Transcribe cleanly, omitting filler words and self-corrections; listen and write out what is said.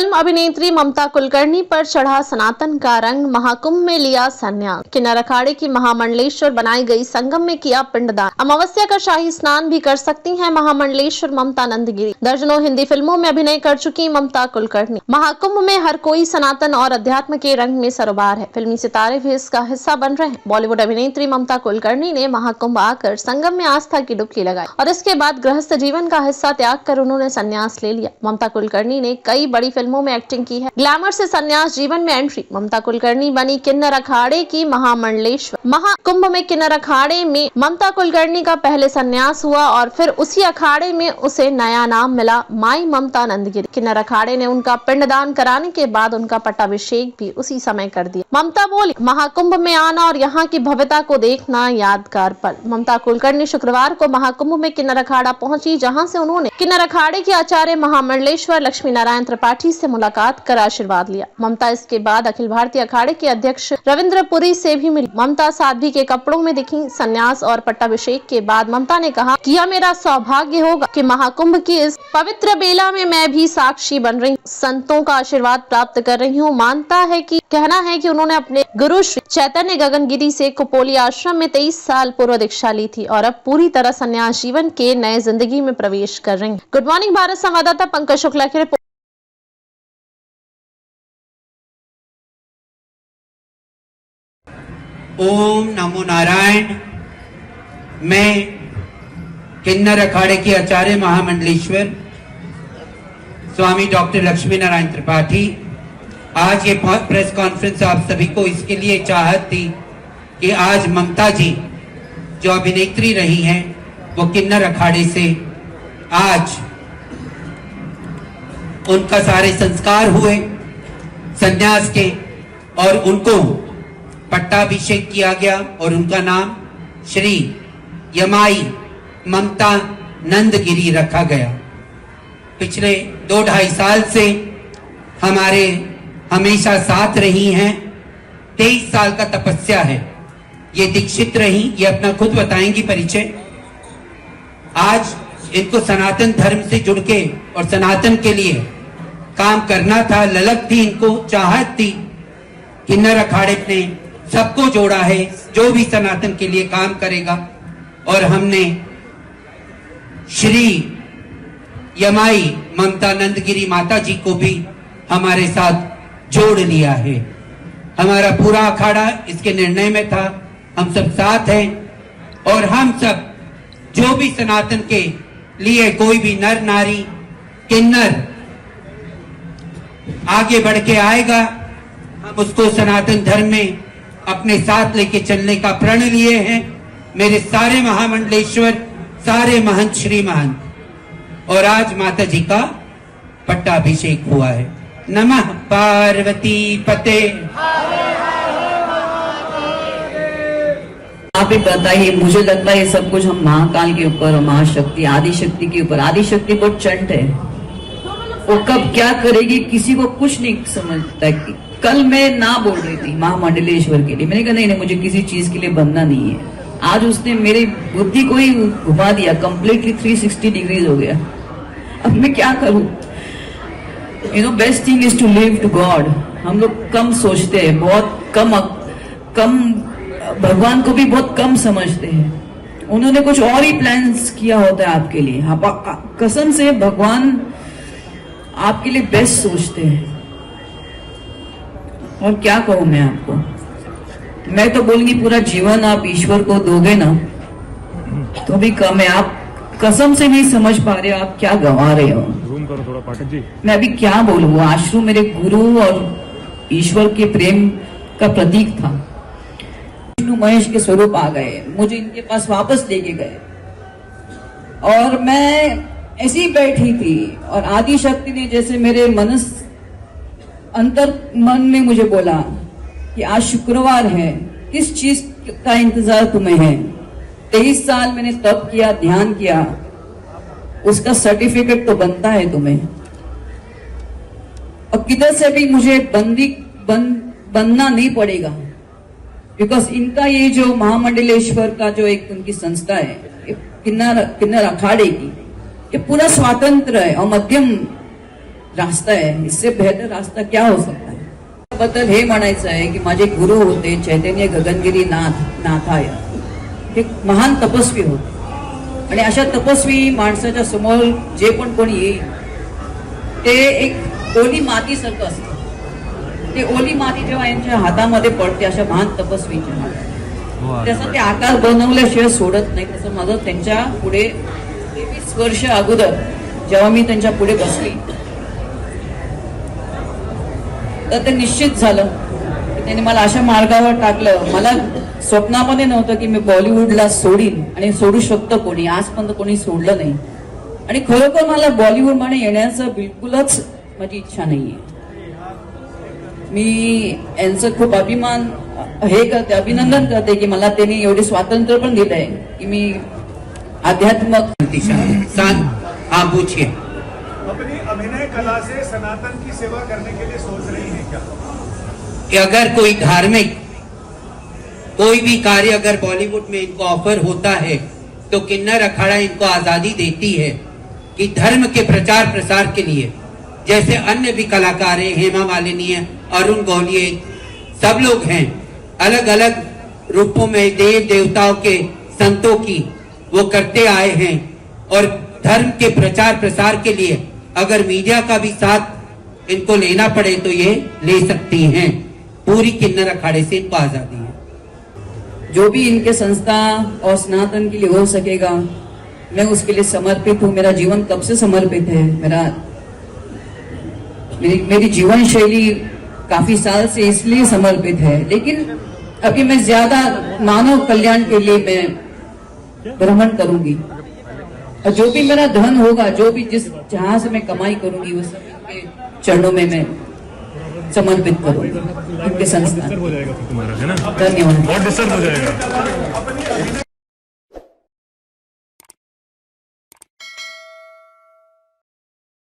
Film अभिनेत्री ममता कुलकर्णी पर चढ़ा सनातन का रंग, महाकुंभ में लिया संन्यास। किन्नर अखाड़े की महामंडलेश्वर बनाई गई संगम में किया पिंडदान। अमावस्या का शाही स्नान भी कर सकती हैं महामंडलेश्वर ममता नंदगिरी। दर्जनों हिंदी फिल्मों में अभिनय कर चुकी ममता कुलकर्णी महाकुंभ में हर कोई सनातन और अध्यात्म के रंग में सरोबार है। फिल्मी सितारे भी इसका हिस्सा बन रहे हैं। बॉलीवुड अभिनेत्री ममता कुलकर्णी ने महाकुंभ आकर संगम में आस्था की डुबकी लगाई और इसके बाद गृहस्थ जीवन का हिस्सा त्याग कर उन्होंने संन्यास ले लिया। ममता कुलकर्णी ने कई बड़ी फिल्मों में एक्टिंग की है। ग्लैमर से संन्यास जीवन में एंट्री। ममता कुलकर्णी बनी किन्नर अखाड़े की महामंडलेश्वर। महाकुंभ में किन्नर अखाड़े में ममता कुलकर्णी का पहले संन्यास हुआ और फिर उसी अखाड़े में उसे नया नाम मिला, माई ममता नंदगिरी। किन्नर अखाड़े ने उनका पिंडदान कराने के बाद उनका पट्टाभिषेक भी उसी समय कर दिया। ममता बोली, महाकुंभ में आना और यहाँ की भव्यता को देखना यादगार पल। ममता कुलकर्णी शुक्रवार को महाकुंभ में किन्नर अखाड़ा पहुंची, जहां से उन्होंने किन्नर अखाड़े के आचार्य महामंडलेश्वर लक्ष्मी नारायण त्रिपाठी से मुलाकात कर आशीर्वाद लिया। ममता इसके बाद अखिल भारतीय अखाड़े के अध्यक्ष रविंद्र पुरी से भी मिली। ममता साध्वी के कपड़ों में दिखी। संन्यास और पट्टाभिषेक के बाद ममता ने कहा कि यह मेरा सौभाग्य होगा कि महाकुंभ की इस पवित्र बेला में मैं भी साक्षी बन रही हूँ, संतों का आशीर्वाद प्राप्त कर रही हूँ। कहना है कि उन्होंने अपने गुरु श्री चैतन्य गगनगिरी से कुपोली आश्रम में 23 साल पूर्व दीक्षा ली थी और अब पूरी तरह संन्यास जीवन के नए जिंदगी में प्रवेश कर रही हैं। गुड मॉर्निंग भारत संवाददाता पंकज शुक्ला की रिपोर्ट। ओम नमो नारायण। मैं किन्नर अखाड़े के आचार्य महामंडलेश्वर स्वामी डॉक्टर लक्ष्मी नारायण त्रिपाठी, आज ये प्रेस कॉन्फ्रेंस आप सभी को इसके लिए चाहत थी कि आज ममता जी जो अभिनेत्री रही हैं वो किन्नर अखाड़े से आज उनका सारे संस्कार हुए संन्यास के और उनको पट्टाभिषेक किया गया और उनका नाम श्री यमाई ममता नंदगिरी रखा गया। पिछले 2-2.5 साल से हमारे हमेशा साथ रही हैं। 23 साल का तपस्या है। ये दीक्षित रही, ये अपना खुद बताएंगी परिचय। आज इनको सनातन धर्म से जुड़ के और सनातन के लिए काम करना था, ललक थी, इनको चाहत थी। किन्नर अखाड़े ने सबको जोड़ा है, जो भी सनातन के लिए काम करेगा, और हमने श्री यमाई ममता नंदगिरी माता जी को भी हमारे साथ जोड़ लिया है। हमारा पूरा अखाड़ा इसके निर्णय में था। हम सब साथ हैं और हम सब जो भी सनातन के लिए कोई भी नर नारी किन्नर आगे बढ़ के आएगा, हम उसको सनातन धर्म में अपने साथ लेके चलने का प्रण लिए हैं। मेरे सारे महामंडलेश्वर, सारे महंत श्री महंत, और आज माता जी का पट्टाभिषेक हुआ है। नमः पार्वती पते। आप ही बताइए, मुझे लगता है ये सब कुछ हम महाकाल के ऊपर और महाशक्ति आदिशक्ति के ऊपर। आदिशक्ति बहुत चंट है, वो कब क्या करेगी किसी को कुछ नहीं समझता। कल मैं ना बोल रही थी महामंडलेश्वर के लिए, मैंने कहा नहीं, मुझे किसी चीज के लिए बनना नहीं है। आज उसने मेरी बुद्धि को ही घुमा दिया, कंप्लीटली 360 डिग्रीज हो गया। अब मैं क्या करूं? Best thing is to leave to God. हम लोग कम सोचते हैं, बहुत कम भगवान को भी बहुत कम समझते हैं। उन्होंने कुछ और ही प्लान्स किया होता है आपके लिए। कसम से भगवान आपके लिए बेस्ट सोचते हैं। और क्या कहूं मैं आपको, मैं तो बोलूंगी पूरा जीवन आप ईश्वर को दोगे ना तो भी कम है। आप कसम से नहीं समझ पा रहे हो आप क्या गंवा रहे हो। करो थोड़ा पाठक जी। मैं अभी क्या बोलूं, आश्रम मेरे गुरु और ईश्वर के प्रेम का प्रतीक था। विष्णु महेश के स्वरूप आ गए, मुझे इनके पास वापस लेके गए और मैं ऐसी ही बैठी थी और आदि शक्ति ने जैसे मेरे अंतर मन में मुझे बोला कि आज शुक्रवार है, किस चीज का इंतजार तुम्हें है? 23 साल मैंने तप किया, ध्यान किया, उसका सर्टिफिकेट तो बनता है तुम्हें। और किधर से भी मुझे बनना नहीं पड़ेगा, बिकॉज इनका ये जो महामंडलेश्वर का जो एक उनकी संस्था है किन्नर अखाड़े की, ये पूरा स्वतंत्र है और मध्यम रास्ता आहे, इससे बेहतर रास्ता क्या हो सकता है. बद्दल हे म्हणायचं आहे की माझे गुरु होते चैतन्य गगनगिरी नाथाय, हे महान तपस्वी होते. आणि अशा तपस्वी माणसाच्या समोर जे पण कोणी येईल ते एक ओली मातीसारखं असतं. ते ओली माती जेव्हा यांच्या हातामध्ये पडते अशा महान तपस्वीच्या हातात, त्याचा ते आकार बनवल्याशिवाय सोडत नाही. तसं माझं त्यांच्या पुढे 23 वर्ष अगोदर जेव्हा मी त्यांच्या पुढे बसली तर ते निश्चित झालं की त्यांनी मला अशा मार्गावर टाकलं. मला स्वप्नामध्ये नव्हतं की मी बॉलिवूडला सोडीन आणि सोडू शकतो कोणी, आजपर्यंत कोणी सोडलं नाही. आणि खरोखर मला बॉलिवूड मध्ये येण्याचं बिलकुलच माझी इच्छा नाहीये. मी यांचं खूप अभिमान हे करते, अभिनंदन करते की मला त्यांनी एवढे स्वातंत्र्य पण दिलंय की मी आध्यात्मक हाँ पूछिए. अपनी अभिनय कला से सनातन की सेवा करने के लिए सोच रही हैं क्या? कि अगर कोई धार्मिक कोई भी कार्य अगर बॉलीवुड में इनको ऑफर होता है तो किन्नर अखाड़ा इनको आजादी देती है कि धर्म के प्रचार प्रसार के लिए, जैसे अन्य भी कलाकार हैं, हेमा मालिनी है, अरुण गौलिये, सब लोग हैं, अलग अलग रूपों में देव देवताओं के संतों की वो करते आए हैं. और धर्म के प्रचार प्रसार के लिए अगर मीडिया का भी साथ इनको लेना पड़े तो ये ले सकती हैं. पूरी किन्नर अखाड़े से इनको आजादी है. जो भी इनके संस्था और सनातन के लिए हो सकेगा मैं उसके लिए समर्पित हूँ. मेरा जीवन कब से समर्पित है. मेरी जीवन शैली काफी साल से इसलिए समर्पित है, लेकिन अभी मैं ज्यादा मानव कल्याण के लिए मैं भ्रमण करूंगी. और जो भी मेरा धन होगा, जो भी जहां से मैं कमाई करूंगी वो सब इनके चरणों में मैं समर्पित करूंगी, इनके संस्थान. हो जाएगा फिर तुम्हारा, है ना? धन्यवाद. बहुत डिस्टर्ब हो जाएगा.